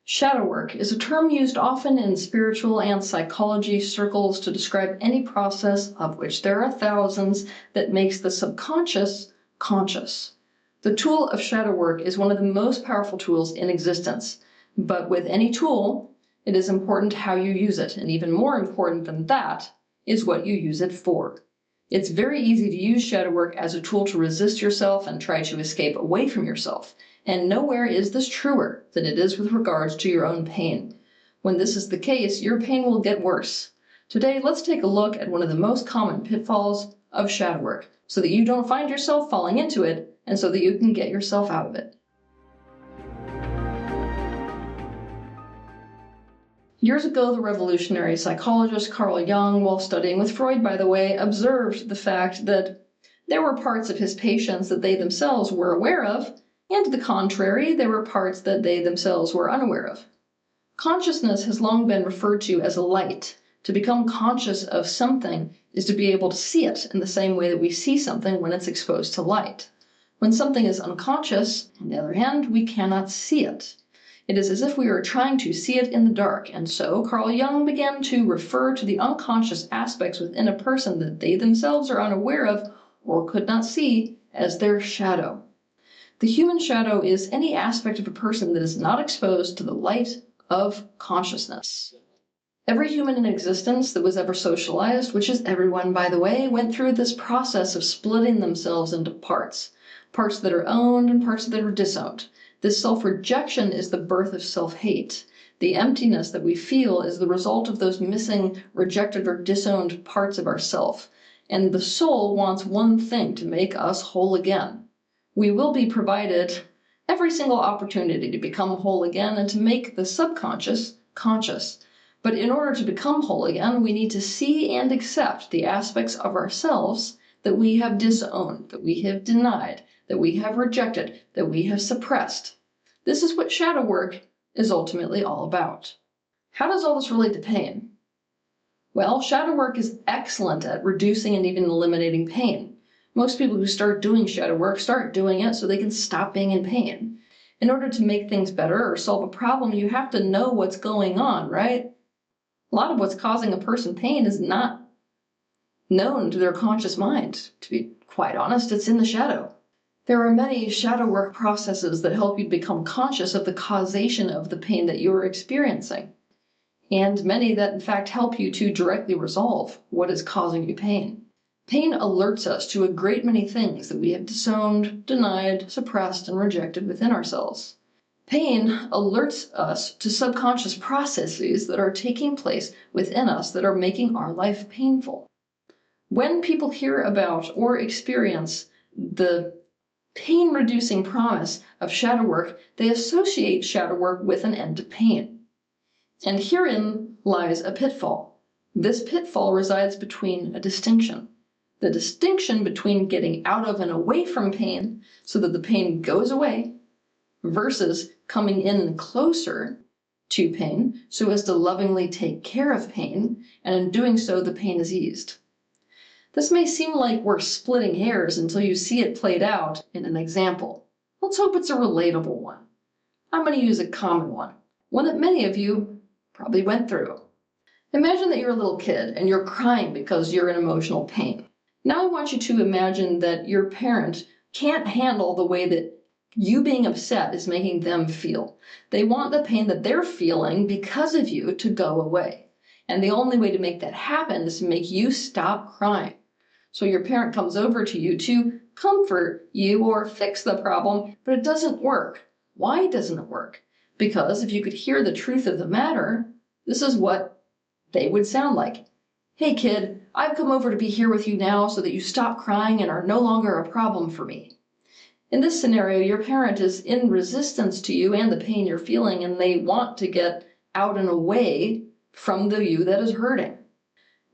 Shadow work is a term used often in spiritual and psychology circles to describe any process, of which there are thousands, that makes the subconscious conscious. The tool of shadow work is one of the most powerful tools in existence, but with any tool, it is important how you use it, and even more important than that is what you use it for. It's very easy to use shadow work as a tool to resist yourself and try to escape away from yourself. And nowhere is this truer than it is with regards to your own pain. When this is the case, your pain will get worse. Today, let's take a look at one of the most common pitfalls of shadow work, so that you don't find yourself falling into it, and so that you can get yourself out of it. Years ago, the revolutionary psychologist Carl Jung, while studying with Freud, by the way, observed the fact that there were parts of his patients that they themselves were aware of, and to the contrary, there were parts that they themselves were unaware of. Consciousness has long been referred to as a light. To become conscious of something is to be able to see it in the same way that we see something when it's exposed to light. When something is unconscious, on the other hand, we cannot see it. It is as if we were trying to see it in the dark, and so Carl Jung began to refer to the unconscious aspects within a person that they themselves are unaware of or could not see as their shadow. The human shadow is any aspect of a person that is not exposed to the light of consciousness. Every human in existence that was ever socialized, which is everyone, by the way, went through this process of splitting themselves into parts. Parts that are owned and parts that are disowned. This self-rejection is the birth of self-hate. The emptiness that we feel is the result of those missing, rejected, or disowned parts of ourself. And the soul wants one thing: to make us whole again. We will be provided every single opportunity to become whole again and to make the subconscious conscious. But in order to become whole again, we need to see and accept the aspects of ourselves that we have disowned, that we have denied, that we have rejected, that we have suppressed. This is what shadow work is ultimately all about. How does all this relate to pain? Well, shadow work is excellent at reducing and even eliminating pain. Most people who start doing shadow work start doing it so they can stop being in pain. In order to make things better or solve a problem, you have to know what's going on, right? A lot of what's causing a person pain is not known to their conscious mind. To be quite honest, it's in the shadow. There are many shadow work processes that help you become conscious of the causation of the pain that you're experiencing, and many that in fact help you to directly resolve what is causing you pain. Pain alerts us to a great many things that we have disowned, denied, suppressed, and rejected within ourselves. Pain alerts us to subconscious processes that are taking place within us that are making our life painful. When people hear about or experience the pain-reducing promise of shadow work, they associate shadow work with an end to pain. And herein lies a pitfall. This pitfall resides between a distinction. The distinction between getting out of and away from pain so that the pain goes away versus coming in closer to pain so as to lovingly take care of pain, and in doing so the pain is eased. This may seem like we're splitting hairs until you see it played out in an example. Let's hope it's a relatable one. I'm going to use a common one that many of you probably went through. Imagine that you're a little kid and you're crying because you're in emotional pain. Now I want you to imagine that your parent can't handle the way that you being upset is making them feel. They want the pain that they're feeling because of you to go away. And the only way to make that happen is to make you stop crying. So your parent comes over to you to comfort you or fix the problem, but it doesn't work. Why doesn't it work? Because if you could hear the truth of the matter, this is what they would sound like. Hey kid, I've come over to be here with you now so that you stop crying and are no longer a problem for me. In this scenario, your parent is in resistance to you and the pain you're feeling, and they want to get out and away from the you that is hurting.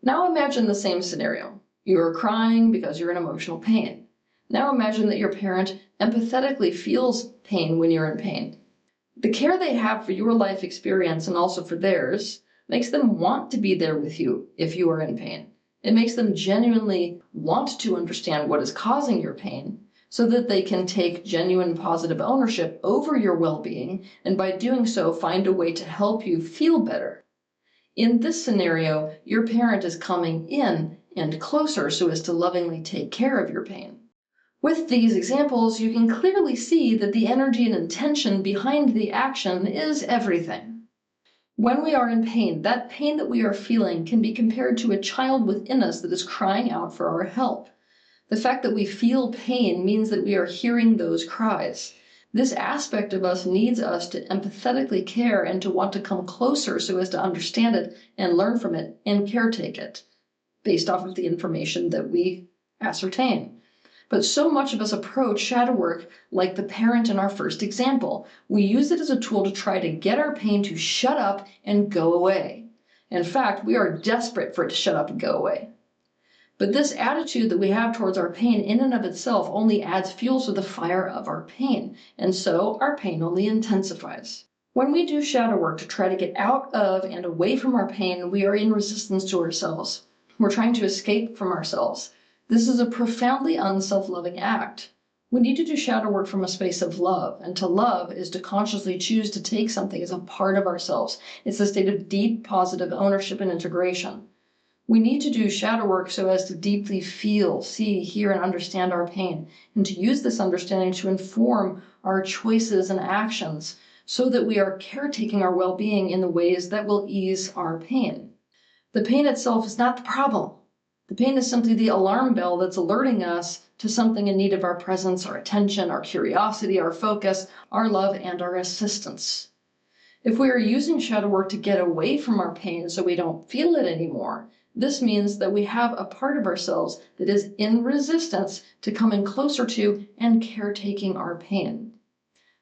Now imagine the same scenario. You're crying because you're in emotional pain. Now imagine that your parent empathetically feels pain when you're in pain. The care they have for your life experience and also for theirs makes them want to be there with you if you are in pain. It makes them genuinely want to understand what is causing your pain so that they can take genuine positive ownership over your well-being, and by doing so, find a way to help you feel better. In this scenario, your parent is coming in and closer so as to lovingly take care of your pain. With these examples, you can clearly see that the energy and intention behind the action is everything. When we are in pain, that pain that we are feeling can be compared to a child within us that is crying out for our help. The fact that we feel pain means that we are hearing those cries. This aspect of us needs us to empathetically care and to want to come closer so as to understand it and learn from it and caretake it, based off of the information that we ascertain. But so much of us approach shadow work like the parent in our first example. We use it as a tool to try to get our pain to shut up and go away. In fact, we are desperate for it to shut up and go away. But this attitude that we have towards our pain in and of itself only adds fuel to the fire of our pain, and so our pain only intensifies. When we do shadow work to try to get out of and away from our pain, we are in resistance to ourselves. We're trying to escape from ourselves. This is a profoundly unself-loving act. We need to do shadow work from a space of love, and to love is to consciously choose to take something as a part of ourselves. It's a state of deep positive ownership and integration. We need to do shadow work so as to deeply feel, see, hear, and understand our pain, and to use this understanding to inform our choices and actions so that we are caretaking our well-being in the ways that will ease our pain. The pain itself is not the problem. The pain is simply the alarm bell that's alerting us to something in need of our presence, our attention, our curiosity, our focus, our love, and our assistance. If we are using shadow work to get away from our pain so we don't feel it anymore, this means that we have a part of ourselves that is in resistance to coming closer to and caretaking our pain.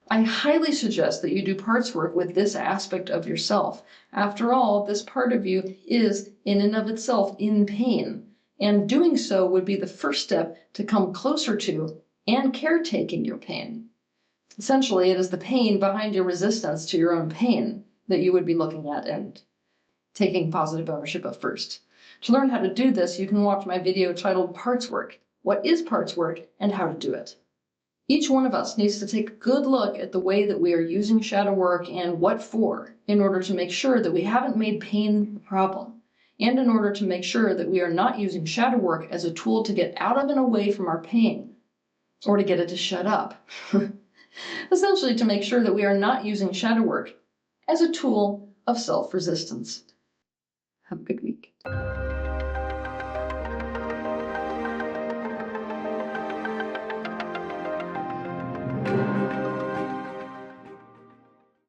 I highly suggest that you do parts work with this aspect of yourself. After all, this part of you is in and of itself in pain, and doing so would be the first step to come closer to and caretaking your pain. Essentially, it is the pain behind your resistance to your own pain that you would be looking at and taking positive ownership of first. To learn how to do this, you can watch my video titled Parts Work: What is Parts Work and How to Do It. Each one of us needs to take a good look at the way that we are using shadow work and what for, in order to make sure that we haven't made pain the problem, and in order to make sure that we are not using shadow work as a tool to get out of and away from our pain, or to get it to shut up. Essentially, to make sure that we are not using shadow work as a tool of self-resistance. Have a good week.